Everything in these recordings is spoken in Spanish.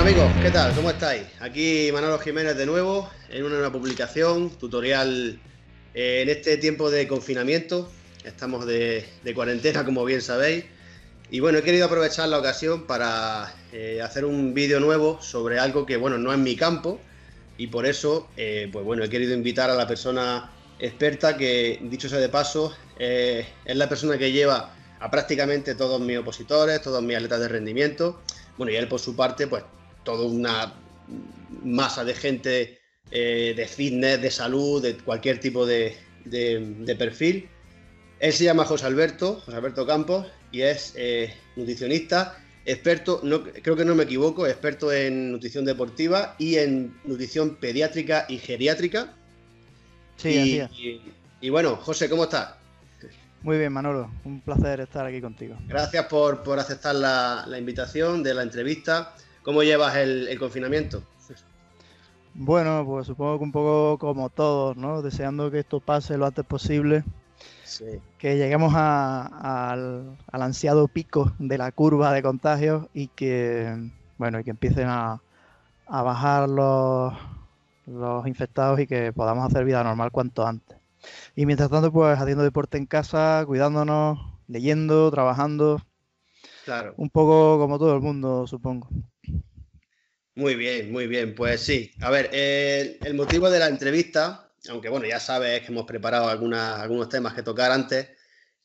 Amigos, ¿qué tal? ¿Cómo estáis? Aquí Manolo Jiménez de nuevo en una nueva publicación, tutorial en este tiempo de confinamiento. Estamos de cuarentena, como bien sabéis. Y bueno, he querido aprovechar la ocasión para hacer un vídeo nuevo sobre algo que, bueno, no es mi campo. Y por eso, pues bueno, he querido invitar a la persona experta que, dicho sea de paso, es la persona que lleva a prácticamente todos mis opositores, todos mis atletas de rendimiento. Bueno, y él por su parte, pues toda una masa de gente de fitness, de salud, de cualquier tipo de perfil. Él se llama José Alberto Campos, y es nutricionista, experto, no, creo que no me equivoco, experto en nutrición deportiva y en nutrición pediátrica y geriátrica. Sí, así Y, es. y bueno, José, ¿cómo estás? Muy bien, Manolo. Un placer estar aquí contigo. Gracias por aceptar la invitación de la entrevista. ¿Cómo llevas el confinamiento? Bueno, pues supongo que un poco como todos, ¿no? Deseando que esto pase lo antes posible, Sí. que lleguemos al ansiado pico de la curva de contagios y que, bueno, y que empiecen a bajar los infectados y que podamos hacer vida normal cuanto antes. Y mientras tanto, pues haciendo deporte en casa, cuidándonos, leyendo, trabajando, Claro. un poco como todo el mundo, supongo. Muy bien, muy bien. Pues sí. A ver, el motivo de la entrevista, aunque bueno, ya sabes que hemos preparado algunos temas que tocar antes,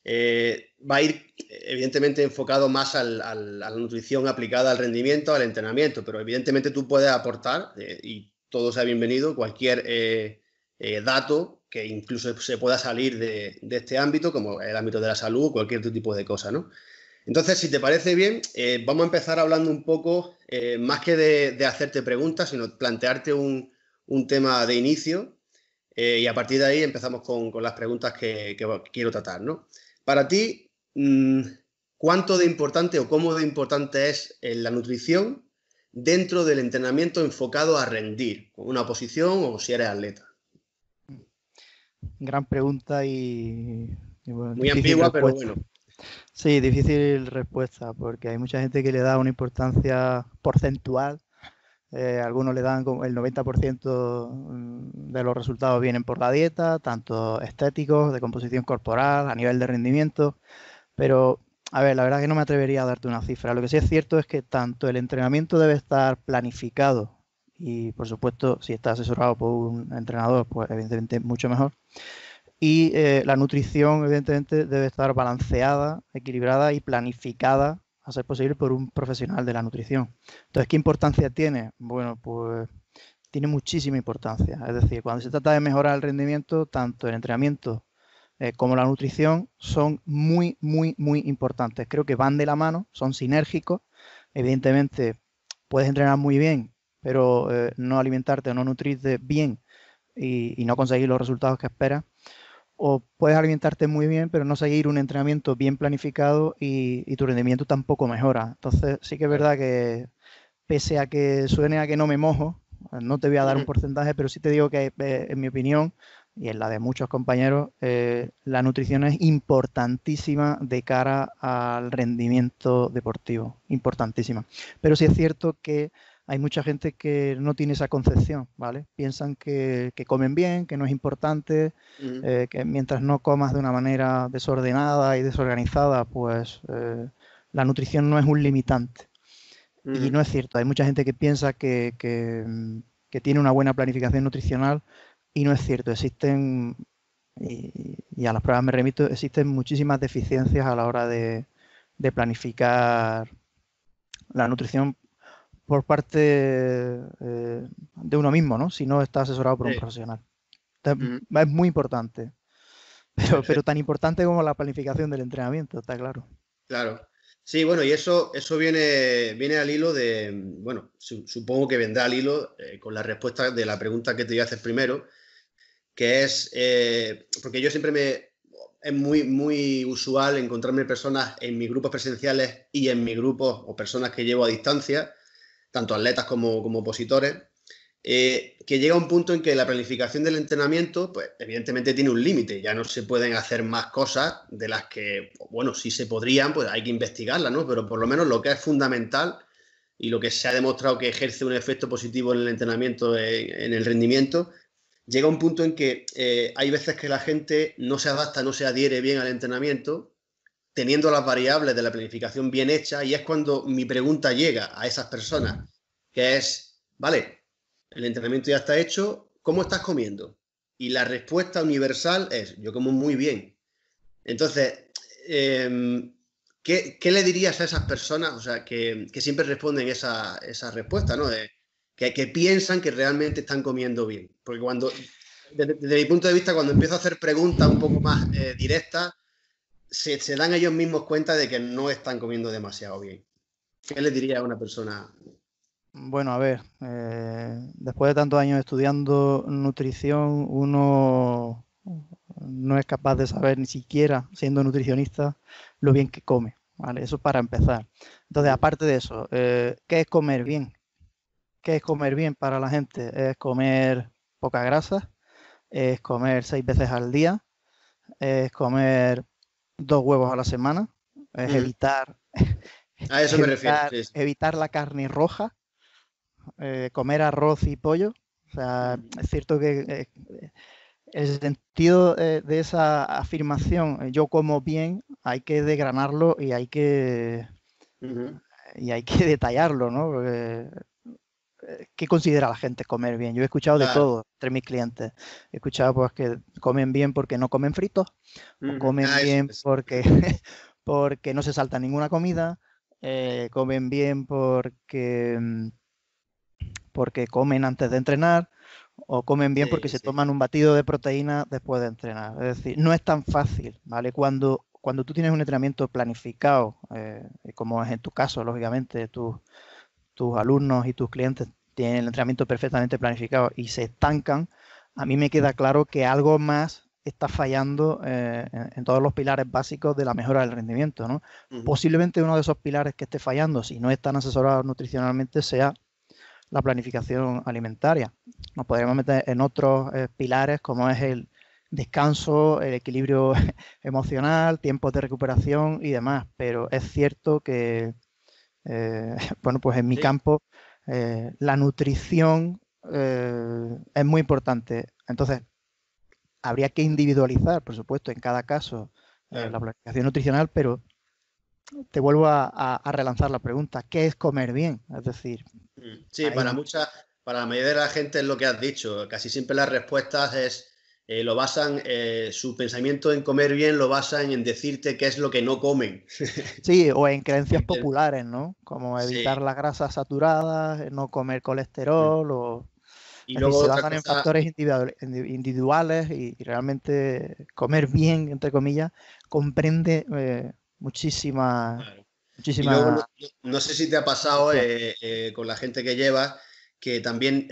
va a ir evidentemente enfocado más a la nutrición aplicada al rendimiento, al entrenamiento, pero evidentemente tú puedes aportar, y todo sea bienvenido, cualquier dato que incluso se pueda salir de este ámbito, como el ámbito de la salud, cualquier otro tipo de cosa, ¿no? Entonces, si te parece bien, vamos a empezar hablando un poco, más que de hacerte preguntas, sino plantearte un tema de inicio, y a partir de ahí empezamos con las preguntas que quiero tratar, ¿no? Para ti, ¿cuánto de importante o cómo de importante es la nutrición dentro del entrenamiento enfocado a rendir, con una posición o si eres atleta? Gran pregunta y bueno, Muy difícil ambigua, pero respuesta. bueno. Sí, difícil respuesta, porque hay mucha gente que le da una importancia porcentual. Algunos le dan como el 90% de los resultados vienen por la dieta, tanto estéticos, de composición corporal, a nivel de rendimiento. Pero, a ver, la verdad es que no me atrevería a darte una cifra. Lo que sí es cierto es que tanto el entrenamiento debe estar planificado y, por supuesto, si está asesorado por un entrenador, pues evidentemente mucho mejor. Y la nutrición, evidentemente, debe estar balanceada, equilibrada y planificada, a ser posible, por un profesional de la nutrición. Entonces, ¿qué importancia tiene? Bueno, pues tiene muchísima importancia. Es decir, cuando se trata de mejorar el rendimiento, tanto el entrenamiento como la nutrición son muy, muy, muy importantes. Creo que van de la mano, son sinérgicos. Evidentemente, puedes entrenar muy bien, pero no alimentarte o no nutrirte bien y no conseguir los resultados que esperas. O puedes alimentarte muy bien, pero no seguir un entrenamiento bien planificado y tu rendimiento tampoco mejora. Entonces, sí que es Claro. verdad que pese a que suene a que no me mojo, no te voy a dar un porcentaje, pero sí te digo que en mi opinión y en la de muchos compañeros, la nutrición es importantísima de cara al rendimiento deportivo, importantísima. Pero sí es cierto que hay mucha gente que no tiene esa concepción, ¿vale? Piensan que comen bien, que no es importante, que mientras no comas de una manera desordenada y desorganizada, pues la nutrición no es un limitante. Y no es cierto, hay mucha gente que piensa que tiene una buena planificación nutricional y no es cierto. Existen, y a las pruebas me remito, existen muchísimas deficiencias a la hora de planificar la nutrición por parte de uno mismo, ¿no? Si no está asesorado por un Sí. profesional. Entonces, es muy importante, pero Perfecto. tan importante como la planificación del entrenamiento, está claro. Claro. Sí, bueno, y eso viene al hilo de, bueno, supongo que vendrá al hilo con la respuesta de la pregunta que te iba a hacer primero, que es, porque yo siempre es muy usual encontrarme personas en mis grupos presenciales y en mis grupos o personas que llevo a distancia, tanto atletas como opositores, que llega un punto en que la planificación del entrenamiento, pues evidentemente tiene un límite, ya no se pueden hacer más cosas de las que, bueno, sí se podrían, pues hay que investigarlas, ¿no? Pero por lo menos lo que es fundamental, y lo que se ha demostrado que ejerce un efecto positivo en el entrenamiento, en el rendimiento, llega un punto en que hay veces que la gente no se adapta, no se adhiere bien al entrenamiento, teniendo las variables de la planificación bien hechas, y es cuando mi pregunta llega a esas personas, que es, vale, el entrenamiento ya está hecho, ¿cómo estás comiendo? Y la respuesta universal es, yo como muy bien. Entonces, ¿qué le dirías a esas personas, o sea, que siempre responden esa respuesta, ¿no? Que piensan que realmente están comiendo bien. Porque desde mi punto de vista, cuando empiezo a hacer preguntas un poco más directas, se dan ellos mismos cuenta de que no están comiendo demasiado bien. ¿Qué le diría a una persona? Bueno, a ver, después de tantos años estudiando nutrición, uno no es capaz de saber ni siquiera, siendo nutricionista, lo bien que come, ¿vale? Eso para empezar. Entonces, aparte de eso, ¿qué es comer bien? ¿Qué es comer bien para la gente? Es comer poca grasa, es comer 6 veces al día, es comer 2 huevos a la semana, es evitar, A eso me refiero. Sí, sí. evitar la carne roja, comer arroz y pollo. O sea, es cierto que el sentido de esa afirmación, yo como bien, hay que desgranarlo y hay que detallarlo, ¿no? Porque, ¿qué considera la gente comer bien? Yo he escuchado de Claro. todo entre mis clientes. He escuchado pues que comen bien porque no comen fritos, o comen Eso bien es. porque, porque no se salta ninguna comida, comen bien porque comen antes de entrenar, o comen bien porque Sí, se sí. toman un batido de proteína después de entrenar. Es decir, no es tan fácil, ¿vale? Cuando tú tienes un entrenamiento planificado, como es en tu caso, lógicamente, tus alumnos y tus clientes tienen el entrenamiento perfectamente planificado y se estancan, a mí me queda claro que algo más está fallando en todos los pilares básicos de la mejora del rendimiento, ¿no? Posiblemente uno de esos pilares que esté fallando, si no están asesorados nutricionalmente, sea la planificación alimentaria. Nos podríamos meter en otros pilares como es el descanso, el equilibrio emocional, tiempos de recuperación y demás, pero es cierto que, bueno, pues en mi Sí. campo la nutrición es muy importante. Entonces, habría que individualizar, por supuesto, en cada caso la Claro. planificación nutricional, pero te vuelvo a relanzar la pregunta, ¿qué es comer bien? Es decir, Sí, hay para la mayoría de la gente es lo que has dicho. Casi siempre las respuestas lo basan, su pensamiento en comer bien lo basan en decirte qué es lo que no comen. sí, o en creencias populares, ¿no? Como evitar Sí. las grasas saturadas, no comer colesterol, o... Y Es decir, luego se otra basan en cosa, factores individuales y realmente comer bien, entre comillas, comprende muchísimas, claro. Y luego muchísimas no sé si te ha pasado cuestiones. con la gente que llevas, que también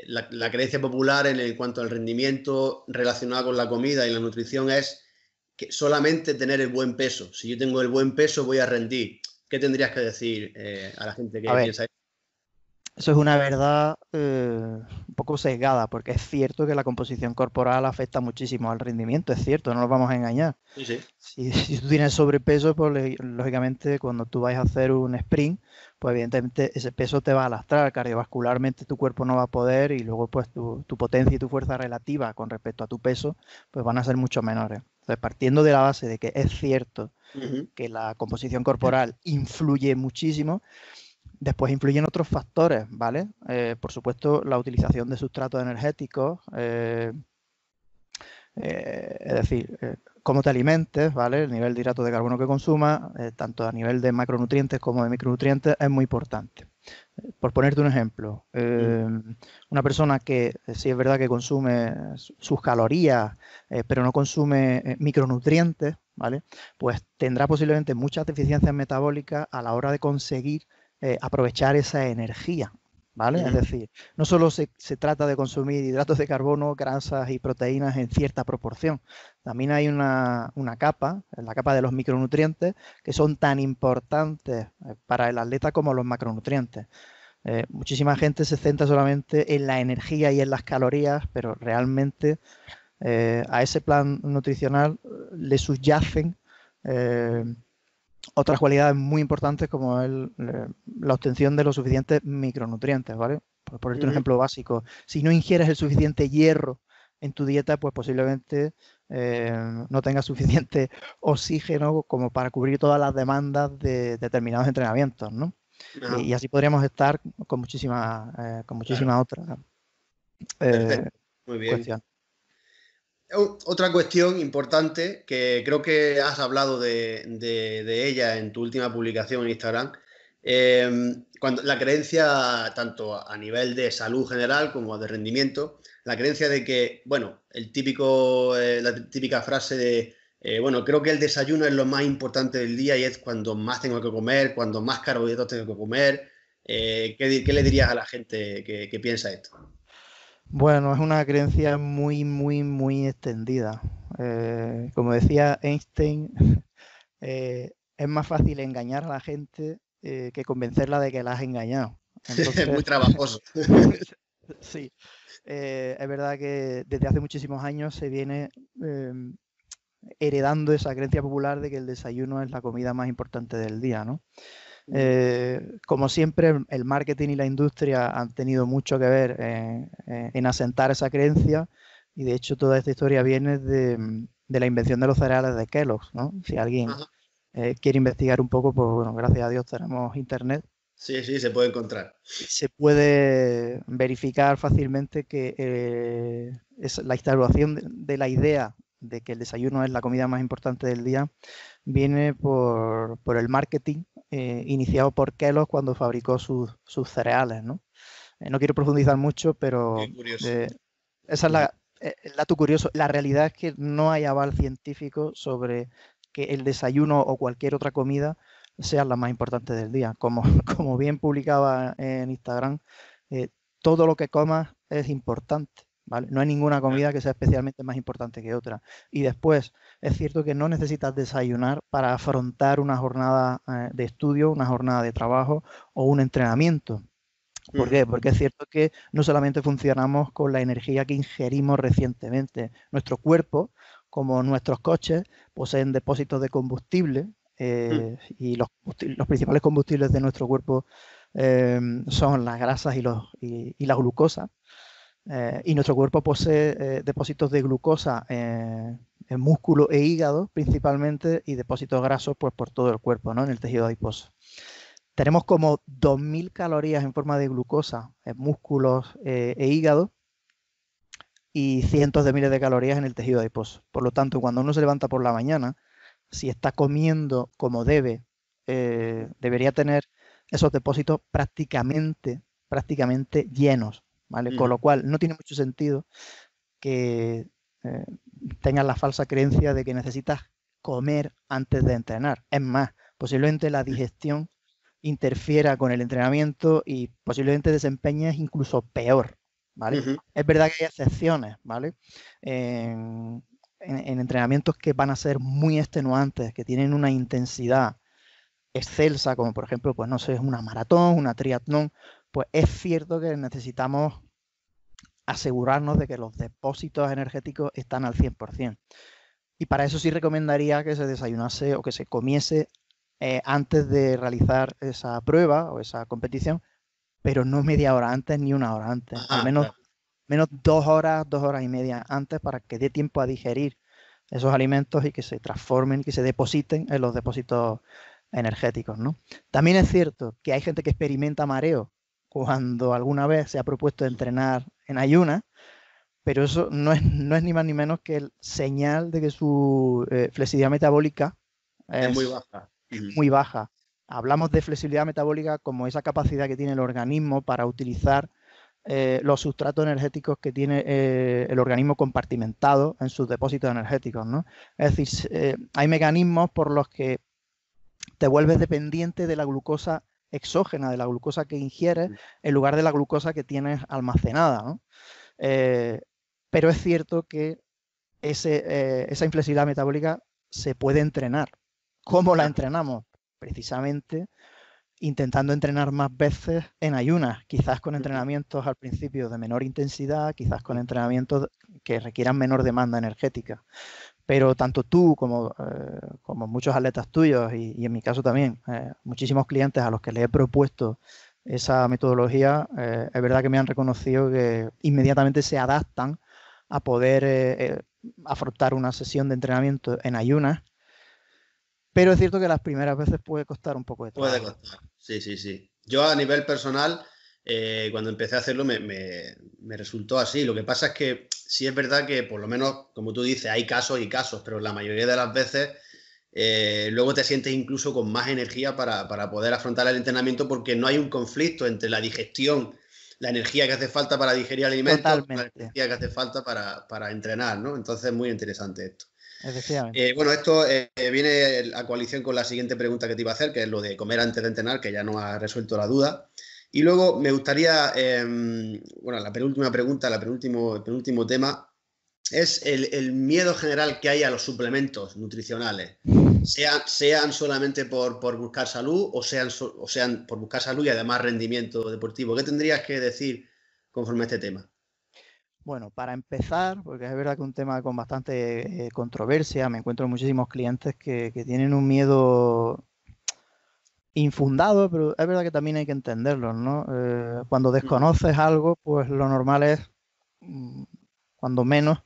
la creencia popular en cuanto al rendimiento relacionado con la comida y la nutrición es que solamente tener el buen peso. Si yo tengo el buen peso, voy a rendir. ¿Qué tendrías que decir a la gente A que ver, piensa eso? eso es una verdad un poco sesgada, porque es cierto que la composición corporal afecta muchísimo al rendimiento, es cierto, no nos vamos a engañar. Sí, sí. Si tú tienes sobrepeso, pues lógicamente cuando tú vayas a hacer un sprint, pues evidentemente ese peso te va a lastrar, cardiovascularmente tu cuerpo no va a poder y luego pues tu potencia y tu fuerza relativa con respecto a tu peso, pues van a ser mucho menores. Entonces, partiendo de la base de que es cierto que la composición corporal influye muchísimo, después influyen otros factores, ¿vale? Por supuesto, la utilización de sustratos energéticos, es decir, cómo te alimentes, ¿vale? El nivel de hidratos de carbono que consumas, tanto a nivel de macronutrientes como de micronutrientes, es muy importante. Por ponerte un ejemplo, una persona que sí es verdad que consume sus calorías, pero no consume micronutrientes, ¿vale? Pues tendrá posiblemente muchas deficiencias metabólicas a la hora de conseguir aprovechar esa energía, ¿vale? Es decir, no solo se trata de consumir hidratos de carbono, grasas y proteínas en cierta proporción, también hay una capa, la capa de los micronutrientes, que son tan importantes para el atleta como los macronutrientes. Muchísima gente se centra solamente en la energía y en las calorías, pero realmente a ese plan nutricional le subyacen otras cualidades muy importantes como la obtención de los suficientes micronutrientes, ¿vale? Por ponerte un ejemplo básico, si no ingieres el suficiente hierro en tu dieta, pues posiblemente no tengas suficiente oxígeno como para cubrir todas las demandas de determinados entrenamientos, ¿no? Y así podríamos estar con muchísimas otras Perfecto, muy bien. cuestiones. Otra cuestión importante que creo que has hablado de ella en tu última publicación en Instagram, cuando la creencia, tanto a nivel de salud general como de rendimiento, la creencia de que, bueno, la típica frase de, bueno, creo que el desayuno es lo más importante del día y es cuando más tengo que comer, cuando más carbohidratos tengo que comer. ¿Qué le dirías a la gente que piensa esto? Bueno, es una creencia muy, muy, muy extendida. Como decía Einstein, es más fácil engañar a la gente que convencerla de que la has engañado. Es Entonces, muy trabajoso. sí, es verdad que desde hace muchísimos años se viene heredando esa creencia popular de que el desayuno es la comida más importante del día, ¿no? Como siempre, el marketing y la industria han tenido mucho que ver en asentar esa creencia, y de hecho toda esta historia viene de la invención de los cereales de Kellogg's, ¿no? Si alguien quiere investigar un poco, pues bueno, gracias a Dios tenemos internet. Sí, sí, se puede encontrar. Se puede verificar fácilmente que es la instauración de la idea de que el desayuno es la comida más importante del día viene por el marketing iniciado por Kellogg cuando fabricó sus cereales, ¿no? No quiero profundizar mucho, pero esa es el dato curioso. La realidad es que no hay aval científico sobre que el desayuno o cualquier otra comida sea la más importante del día. Como bien publicaba en Instagram, todo lo que comas es importante, ¿vale? No hay ninguna comida que sea especialmente más importante que otra. Y después, es cierto que no necesitas desayunar para afrontar una jornada de estudio, una jornada de trabajo o un entrenamiento. ¿Por qué? Porque es cierto que no solamente funcionamos con la energía que ingerimos recientemente. Nuestro cuerpo, como nuestros coches, poseen depósitos de combustible y los principales combustibles de nuestro cuerpo son las grasas y la glucosa. Y nuestro cuerpo posee depósitos de glucosa en músculo e hígado principalmente, y depósitos grasos pues por todo el cuerpo, ¿no? En el tejido adiposo. Tenemos como 2000 calorías en forma de glucosa en músculos e hígado, y cientos de miles de calorías en el tejido adiposo. Por lo tanto, cuando uno se levanta por la mañana, si está comiendo como debe, debería tener esos depósitos prácticamente llenos, ¿vale? Con lo cual, no tiene mucho sentido que tengas la falsa creencia de que necesitas comer antes de entrenar. Es más, posiblemente la digestión interfiera con el entrenamiento y posiblemente desempeñes incluso peor, ¿vale? Es verdad que hay excepciones, ¿vale? En entrenamientos que van a ser muy extenuantes, que tienen una intensidad excelsa, como por ejemplo, pues no sé, una maratón, una triatlón, pues es cierto que necesitamos asegurarnos de que los depósitos energéticos están al 100%. Y para eso sí recomendaría que se desayunase o que se comiese antes de realizar esa prueba o esa competición, pero no media hora antes ni una hora antes. Al menos, menos 2 horas, 2 horas y media antes, para que dé tiempo a digerir esos alimentos y que se transformen y que se depositen en los depósitos energéticos, ¿no? También es cierto que hay gente que experimenta mareo cuando alguna vez se ha propuesto entrenar en ayunas, pero eso no es ni más ni menos que el señal de que su flexibilidad metabólica Es muy es baja. muy baja. Hablamos de flexibilidad metabólica como esa capacidad que tiene el organismo para utilizar los sustratos energéticos que tiene el organismo compartimentado en sus depósitos energéticos, ¿no? Es decir, hay mecanismos por los que te vuelves dependiente de la glucosa exógena, de la glucosa que ingieres, en lugar de la glucosa que tienes almacenada, ¿no? Pero es cierto que esa inflexibilidad metabólica se puede entrenar. ¿Cómo la entrenamos? Precisamente intentando entrenar más veces en ayunas, quizás con entrenamientos al principio de menor intensidad, quizás con entrenamientos que requieran menor demanda energética. Pero tanto tú como muchos atletas tuyos y en mi caso también, muchísimos clientes a los que les he propuesto esa metodología, es verdad que me han reconocido que inmediatamente se adaptan a poder afrontar una sesión de entrenamiento en ayunas, pero es cierto que las primeras veces puede costar un poco de Puede trabajo. costar, sí, sí, sí. Yo a nivel personal, cuando empecé a hacerlo me resultó así. Lo que pasa es que sí es verdad que por lo menos, como tú dices, hay casos y casos, pero la mayoría de las veces luego te sientes incluso con más energía para poder afrontar el entrenamiento porque no hay un conflicto entre la digestión, la energía que hace falta para digerir alimentos, con la Totalmente, energía que hace falta para entrenar, ¿no? Entonces es muy interesante esto. efectivamente. Bueno, esto viene a coalición con la siguiente pregunta que te iba a hacer, que es lo de comer antes de entrenar, que ya no ha resuelto la duda. Y luego me gustaría, bueno, la penúltima pregunta, el penúltimo tema, es el miedo general que hay a los suplementos nutricionales, sean solamente por buscar salud o sean por buscar salud y además rendimiento deportivo. ¿Qué tendrías que decir conforme a este tema? Bueno, para empezar, porque es verdad que es un tema con bastante controversia, me encuentro muchísimos clientes que tienen un miedo infundado, pero es verdad que también hay que entenderlo, ¿no? Cuando desconoces algo, pues lo normal es, mm, cuando menos,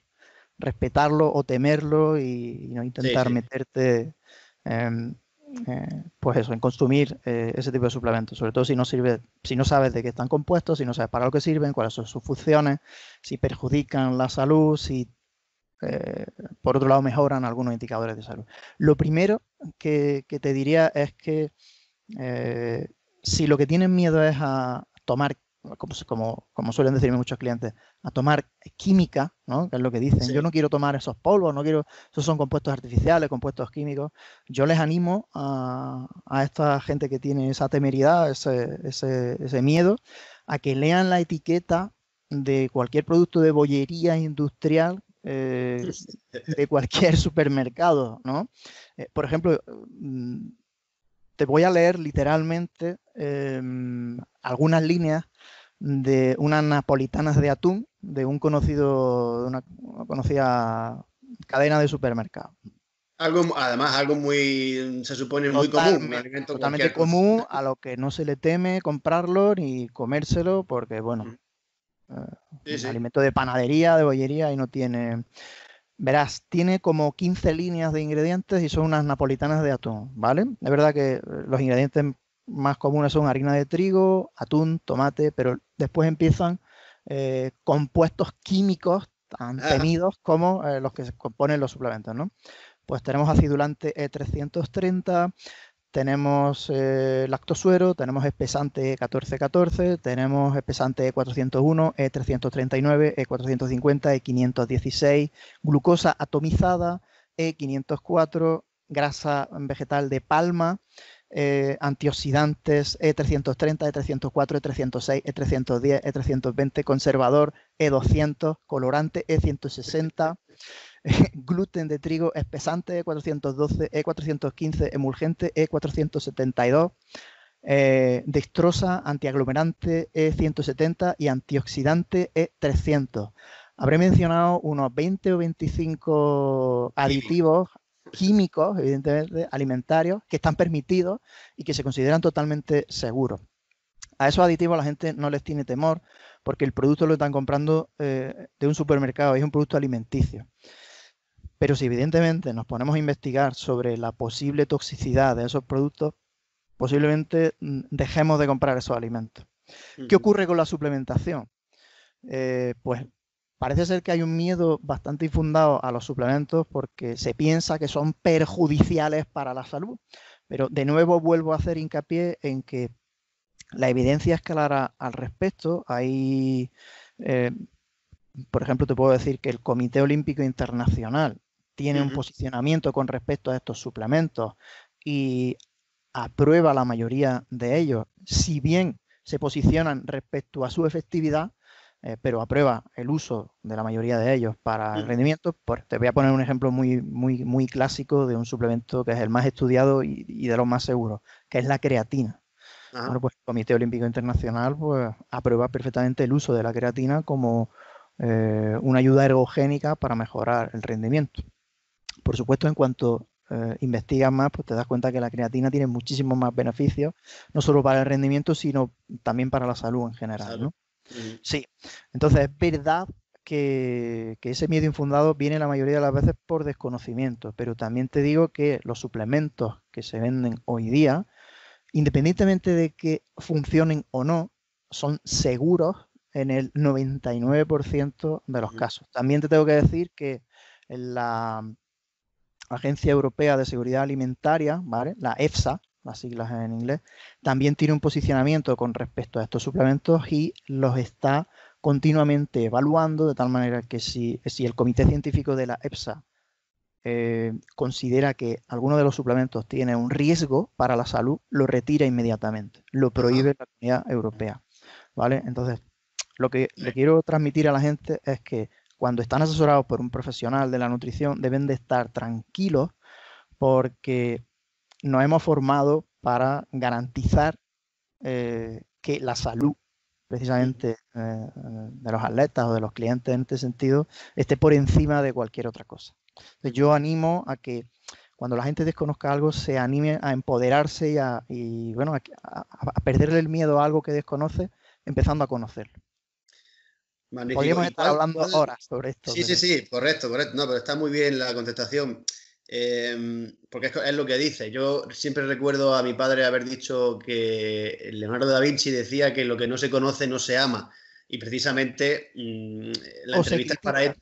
respetarlo o temerlo y no Sí, intentar sí. meterte, em, pues eso, en consumir ese tipo de suplementos, sobre todo si no sirve, si no sabes de qué están compuestos, si no sabes para lo que sirven, cuáles son sus funciones, si perjudican la salud, si eh, por otro lado mejoran algunos indicadores de salud. Lo primero que te diría es que eh, si lo que tienen miedo es a tomar, como suelen decirme muchos clientes, a tomar química, ¿no? Que es lo que dicen, yo Sí. no quiero tomar esos polvos, no quiero, esos son compuestos artificiales, compuestos químicos, yo les animo a esta gente que tiene esa temeridad, ese miedo, a que lean la etiqueta de cualquier producto de bollería industrial de cualquier supermercado, ¿no? Por ejemplo, te voy a leer literalmente algunas líneas de unas napolitanas de atún de de una conocida cadena de supermercados. Además, algo muy, se supone muy común, un Totalmente, alimento totalmente cualquier. común a lo que no se le teme comprarlo ni comérselo porque, bueno, eh, Sí, un sí. alimento de panadería, de bollería y no tiene. Verás, tiene como 15 líneas de ingredientes y son unas napolitanas de atún, ¿vale? Es verdad que los ingredientes más comunes son harina de trigo, atún, tomate, pero después empiezan compuestos químicos tan Ah, temidos como los que se componen los suplementos, ¿no? Pues tenemos acidulante E330, tenemos lactosuero, tenemos espesante E1414, tenemos espesante E401, E339, E450, E516, glucosa atomizada, E504, grasa vegetal de palma, antioxidantes E330, E304, E306, E310, E320, conservador E200, colorante E160, gluten de trigo espesante E412, E415, emulgente E472, dextrosa, antiaglomerante E170 y antioxidante E300. Habré mencionado unos 20 o 25 químico. aditivos químicos, evidentemente, alimentarios, que están permitidos y que se consideran totalmente seguros. A esos aditivos la gente no les tiene temor porque el producto lo están comprando de un supermercado, es un producto alimenticio. Pero si evidentemente nos ponemos a investigar sobre la posible toxicidad de esos productos, posiblemente dejemos de comprar esos alimentos. ¿Qué ocurre con la suplementación? Pues parece ser que hay un miedo bastante infundado a los suplementos porque se piensa que son perjudiciales para la salud. Pero de nuevo vuelvo a hacer hincapié en que la evidencia es clara al respecto. Hay, eh, por ejemplo, te puedo decir que el Comité Olímpico Internacional tiene un posicionamiento con respecto a estos suplementos y aprueba la mayoría de ellos, si bien se posicionan respecto a su efectividad, pero aprueba el uso de la mayoría de ellos para el rendimiento. Pues te voy a poner un ejemplo muy clásico de un suplemento que es el más estudiado y de los más seguros, que es la creatina. Bueno, Ajá. pues el Comité Olímpico Internacional pues, aprueba perfectamente el uso de la creatina como una ayuda ergogénica para mejorar el rendimiento. Por supuesto, en cuanto investigas más, pues te das cuenta que la creatina tiene muchísimos más beneficios, no solo para el rendimiento, sino también para la salud en general, ¿no? Sí, entonces es verdad que ese miedo infundado viene la mayoría de las veces por desconocimiento, pero también te digo que los suplementos que se venden hoy día, independientemente de que funcionen o no, son seguros en el 99% de los casos. También te tengo que decir que en la Agencia Europea de Seguridad Alimentaria, ¿vale? La EFSA, las siglas en inglés, también tiene un posicionamiento con respecto a estos suplementos y los está continuamente evaluando, de tal manera que si el comité científico de la EFSA considera que alguno de los suplementos tiene un riesgo para la salud, lo retira inmediatamente, lo prohíbe la Comunidad Europea, ¿vale? Entonces, lo que le quiero transmitir a la gente es que cuando están asesorados por un profesional de la nutrición deben de estar tranquilos porque nos hemos formado para garantizar que la salud precisamente de los atletas o de los clientes en este sentido esté por encima de cualquier otra cosa. Entonces, yo animo a que cuando la gente desconozca algo se anime a empoderarse a perderle el miedo a algo que desconoce empezando a conocerlo. Magnífico. Podríamos estar hablando horas sobre esto. Sí, pero... sí, correcto. No, pero está muy bien la contestación, porque es lo que dice. Yo siempre recuerdo a mi padre haber dicho que Leonardo da Vinci decía que lo que no se conoce no se ama, y precisamente la entrevista es para él,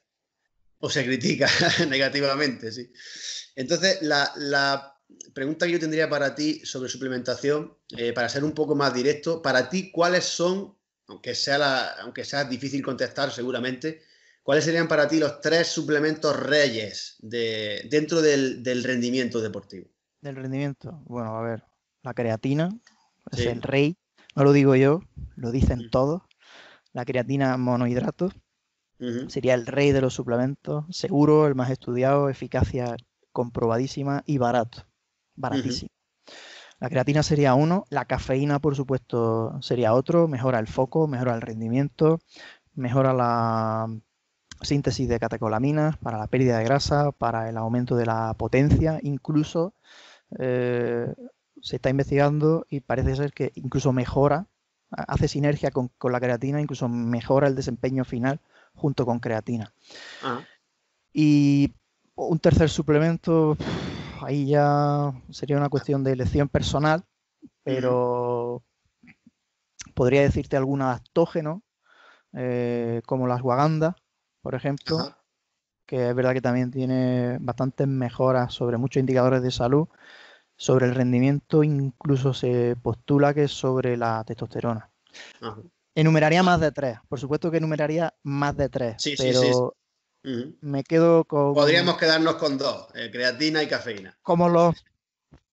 o se critica negativamente, sí. Entonces, la pregunta que yo tendría para ti sobre suplementación, para ser un poco más directo, para ti, ¿cuáles son, aunque sea difícil contestar seguramente, cuáles serían para ti los 3 suplementos reyes dentro del rendimiento deportivo? Del rendimiento, bueno, a ver, la creatina es el rey, no lo digo yo, lo dicen todos. La creatina monohidrato sería el rey de los suplementos, seguro, el más estudiado, eficacia comprobadísima y baratísimo. La creatina sería uno, la cafeína, por supuesto, sería otro, mejora el foco, mejora el rendimiento, mejora la síntesis de catecolaminas, para la pérdida de grasa, para el aumento de la potencia, incluso se está investigando y parece ser que incluso mejora, hace sinergia con la creatina, incluso mejora el desempeño final junto con creatina. Y un tercer suplemento, ahí ya sería una cuestión de elección personal, pero podría decirte algún adaptógeno, como la ashwagandha, por ejemplo, que es verdad que también tiene bastantes mejoras sobre muchos indicadores de salud, sobre el rendimiento, incluso se postula que sobre la testosterona. Enumeraría más de 3, por supuesto que enumeraría más de 3, pero me quedo con... Podríamos quedarnos con 2, creatina y cafeína. Como los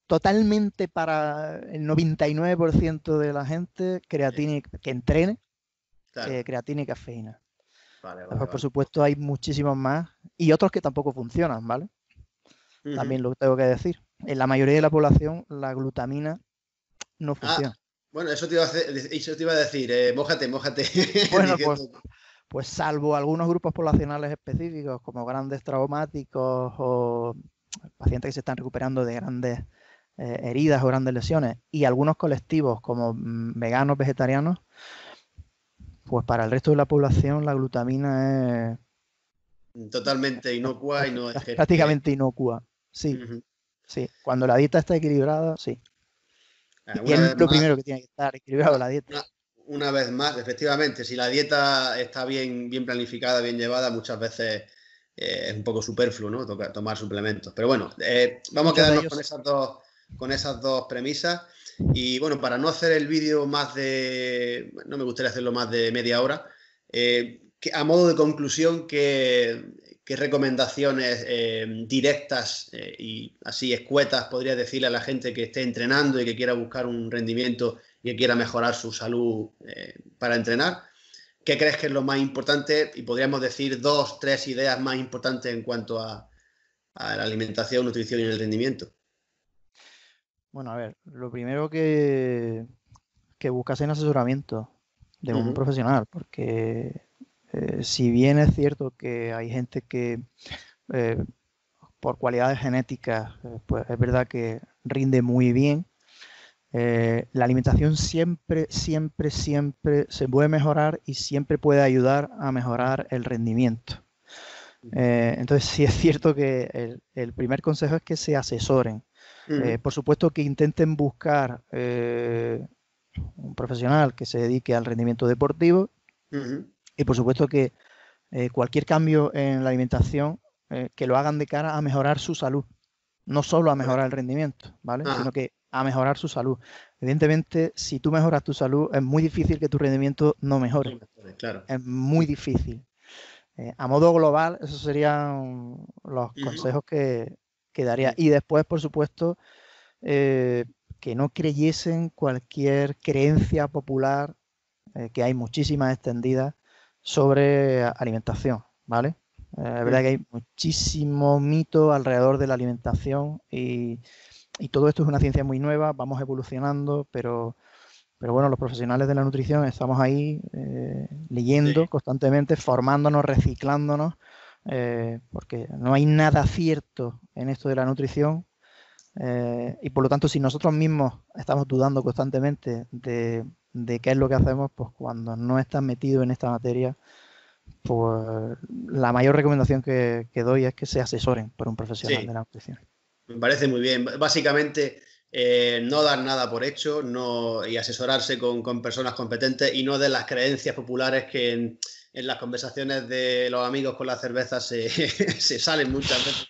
totalmente para el 99% de la gente, creatina que entrene, creatina y cafeína. Vale. Por supuesto hay muchísimos más y otros que tampoco funcionan, ¿vale? También lo tengo que decir. En la mayoría de la población la glutamina no funciona. Bueno, eso te iba a decir, mójate. Bueno, pues salvo algunos grupos poblacionales específicos como grandes traumáticos o pacientes que se están recuperando de grandes heridas o grandes lesiones y algunos colectivos como veganos, vegetarianos, pues para el resto de la población la glutamina es totalmente inocua y no es prácticamente inocua. Sí, sí. Cuando la dieta está equilibrada, sí. Y es lo primero que tiene que estar equilibrado la dieta. Una vez más, efectivamente, si la dieta está bien planificada, bien llevada, muchas veces es un poco superfluo, ¿no? Tomar suplementos. Pero bueno, vamos a quedarnos con esas dos premisas. Y bueno, para no hacer el vídeo no me gustaría hacerlo más de media hora, a modo de conclusión, ¿qué recomendaciones directas y así escuetas podría decirle a la gente que esté entrenando y que quiera buscar un rendimiento y que quiera mejorar su salud para entrenar? ¿Qué crees que es lo más importante? Y podríamos decir 2, 3 ideas más importantes en cuanto a la alimentación, nutrición y el rendimiento. Bueno, a ver, lo primero que buscasen asesoramiento de un profesional, porque si bien es cierto que hay gente que por cualidades genéticas, pues es verdad que rinde muy bien. La alimentación siempre se puede mejorar y siempre puede ayudar a mejorar el rendimiento. Entonces sí es cierto que el primer consejo es que se asesoren. Por supuesto que intenten buscar un profesional que se dedique al rendimiento deportivo y por supuesto que cualquier cambio en la alimentación que lo hagan de cara a mejorar su salud, no solo a mejorar el rendimiento, ¿vale? Sino que a mejorar su salud. Evidentemente, si tú mejoras tu salud, es muy difícil que tu rendimiento no mejore. Claro. Es muy difícil. A modo global, esos serían los consejos que daría. Y después, por supuesto, que no creyesen cualquier creencia popular, que hay muchísimas extendidas, sobre alimentación, ¿vale? Es verdad que hay muchísimo mito alrededor de la alimentación y todo esto es una ciencia muy nueva, vamos evolucionando, pero bueno, los profesionales de la nutrición estamos ahí leyendo constantemente, formándonos, reciclándonos, porque no hay nada cierto en esto de la nutrición y por lo tanto si nosotros mismos estamos dudando constantemente de qué es lo que hacemos, pues cuando no estás metido en esta materia, pues la mayor recomendación que doy es que se asesoren por un profesional de la nutrición. Me parece muy bien. Básicamente, no dar nada por hecho y asesorarse con personas competentes y no de las creencias populares que en las conversaciones de los amigos con la cerveza se salen muchas veces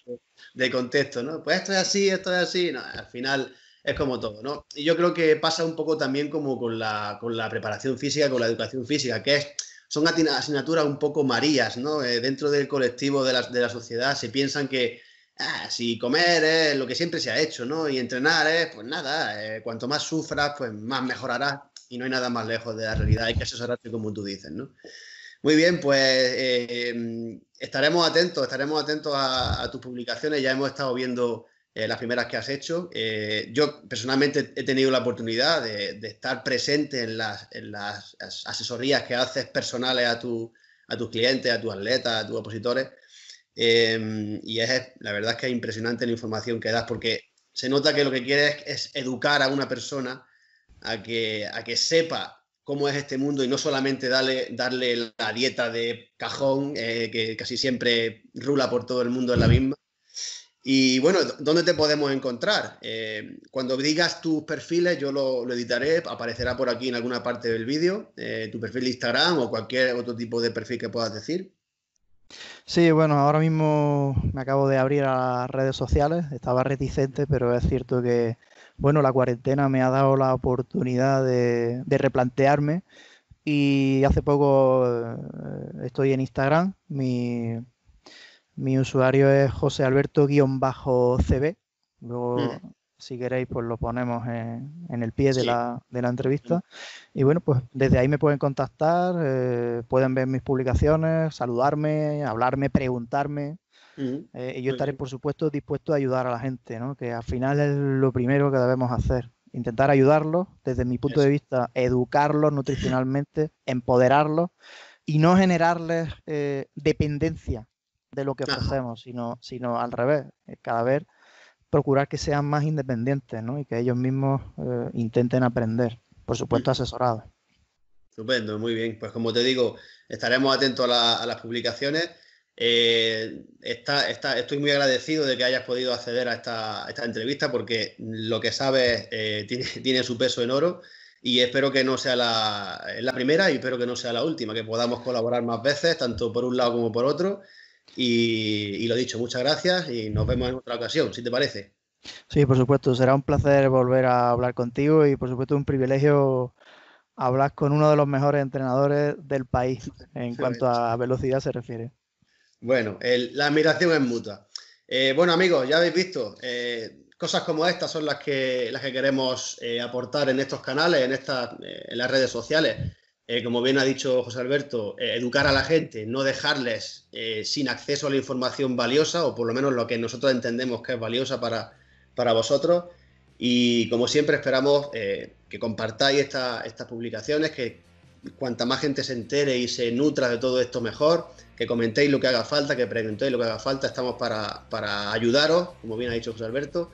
de contexto, ¿no? Pues esto es así. No, al final es como todo, ¿no? Y yo creo que pasa un poco también como con la preparación física, con la educación física, que son asignaturas un poco marías, ¿no? Dentro del colectivo de la sociedad se piensan que si comer es lo que siempre se ha hecho, ¿no? Y entrenar es, pues nada, cuanto más sufras, pues más mejorarás y no hay nada más lejos de la realidad. Hay que asesorarte como tú dices, ¿no? Muy bien, pues estaremos atentos a tus publicaciones. Ya hemos estado viendo las primeras que has hecho. Yo personalmente he tenido la oportunidad de estar presente en las asesorías que haces personales a tus clientes, a tus atletas, a tus opositores. Y la verdad es que es impresionante la información que das porque se nota que lo que quieres es educar a una persona a que sepa cómo es este mundo y no solamente darle la dieta de cajón que casi siempre rula por todo el mundo en la misma. Y bueno, ¿dónde te podemos encontrar? Cuando digas tus perfiles, yo lo editaré, aparecerá por aquí en alguna parte del vídeo, tu perfil de Instagram o cualquier otro tipo de perfil que puedas decir. Sí, bueno, ahora mismo me acabo de abrir a las redes sociales, estaba reticente, pero es cierto que, bueno, la cuarentena me ha dado la oportunidad de replantearme y hace poco estoy en Instagram, mi usuario es José Alberto-CB, luego si queréis pues lo ponemos en el pie de la entrevista y bueno, pues desde ahí me pueden contactar, pueden ver mis publicaciones, saludarme, hablarme, preguntarme y yo estaré por supuesto dispuesto a ayudar a la gente, ¿no? Que al final es lo primero que debemos hacer, intentar ayudarlos, desde mi punto de vista, educarlos nutricionalmente, empoderarlos y no generarles dependencia de lo que ofrecemos, sino al revés, cada vez procurar que sean más independientes, ¿no? Y que ellos mismos intenten aprender, por supuesto asesorados. Estupendo, muy bien. Pues como te digo, estaremos atentos a las publicaciones. Estoy muy agradecido de que hayas podido acceder a esta entrevista porque lo que sabes tiene su peso en oro y espero que no sea la primera y espero que no sea la última, que podamos colaborar más veces, tanto por un lado como por otro. Y lo dicho, muchas gracias y nos vemos en otra ocasión, si te parece. Sí, por supuesto, será un placer volver a hablar contigo y por supuesto un privilegio hablar con uno de los mejores entrenadores del país en cuanto a velocidad se refiere. Bueno, la admiración es mutua. Bueno, amigos, ya habéis visto, cosas como estas son las que queremos aportar en estos canales, en las redes sociales. Como bien ha dicho José Alberto, educar a la gente, no dejarles sin acceso a la información valiosa, o por lo menos lo que nosotros entendemos que es valiosa para vosotros. Y como siempre esperamos que compartáis estas publicaciones, que cuanta más gente se entere y se nutra de todo esto mejor, que comentéis lo que haga falta, que preguntéis lo que haga falta, estamos para ayudaros, como bien ha dicho José Alberto,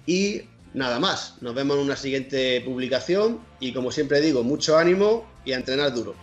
y nada más, nos vemos en una siguiente publicación y como siempre digo, mucho ánimo y a entrenar duro.